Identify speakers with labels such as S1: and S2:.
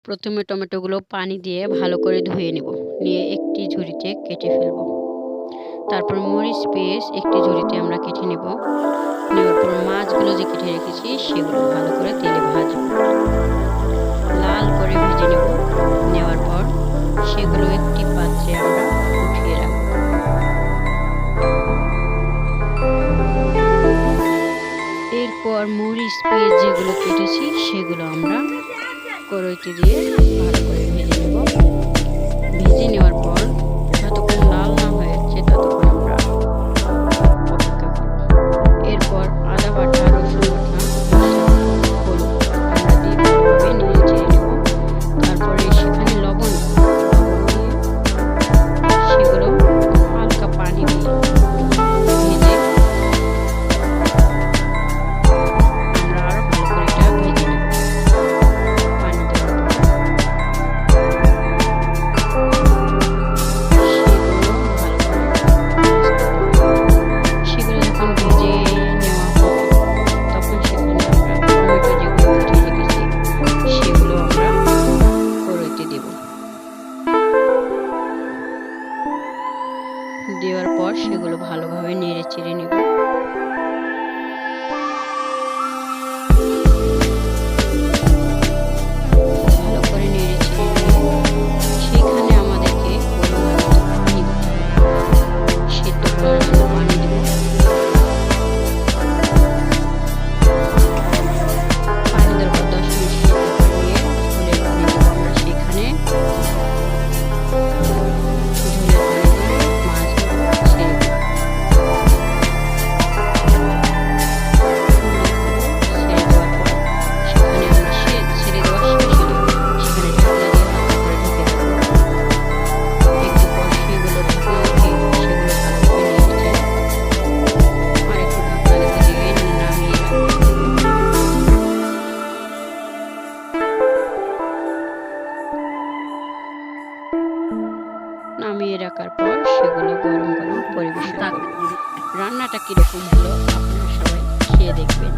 S1: প্রথমে টমেটোগুলো পানি দিয়ে ভালো করে ধুয়ে নেব, নিয়ে একটি ঝুড়িতে কেটে ফেলব। তারপর মরিচ পেস্ট একটি ঝুড়িতে আমরা কেটে নেব। নেওয়ার পর মাছগুলো যে কেটে রেখেছি সেগুলো ভালো করে তেলে ভাজব, লাল করে ভেজে নেব। নেওয়ার পর সেগুলো একটি পাত্রে আমরা উঠিয়ে রাখব। এরপর মরিচ পেস্ট যেগুলো কেটেছি সেগুলো আমরা কড়াইতে দিয়ে ভালো করে ভেজে নেব। ভেজে নেওয়ার পর যতক্ষণ লাল না হয়েছে ততক্ষণ আমরা অপেক্ষা করব। এরপর আদা বাটা, রসুন বাটা, হলুদ আমরা দিয়ে ভালোভাবে নেড়ে চেড়ে নেব। তারপরে সেখানে লবণ দিয়ে সেগুলো হালকা পানি দিয়ে ভেজে আমরা আরো ভালো করে এটা ভেজে নেব। পানি দেওয়ার পর সেগুলো যখন ভেজে নেওয়া হবে তখন সেখানে আমরা টমেটো যেগুলো কেটে রেখেছি সেগুলো আমরা কড়াইতে দেব। দেওয়ার পর সেগুলো ভালোভাবে নেড়ে চেড়ে নেব। ভালো করে নেড়ে চেড়ে নিয়ে সেখানে আমাদেরকে পরিমাণ মতো পানি দিতে হবে। সেদ্ধ করার জন্য পানি দেব। পানি দেওয়ার পর 10 মিনিট সেদ্ধ করে নিয়ে ঝোলের পানি দেবো আমরা সেখানে। ঝোলের পানি দিয়ে মাছগুলো ছেড়ে দেব। ছেড়ে দেওয়ার পর সেখানে আমরা ছেড়ে দেওয়ার শেষে সেখানে ঢাকনা দিয়ে হালকা করে ঢেকে দেবো। একটু পর সেগুলো ঢাকনা উঠিয়ে সেগুলো ভালোভাবে নেড়ে চেড়ে আর একটু ঢাকনা ঢেকে দিয়ে নামিয়ে রাখবো। নামিয়ে রাখার পর সেগুলো গরম গরম পরিবেশন করব। রান্নাটা কিরকম হলো আপনারা সবাই খেয়ে দেখবেন।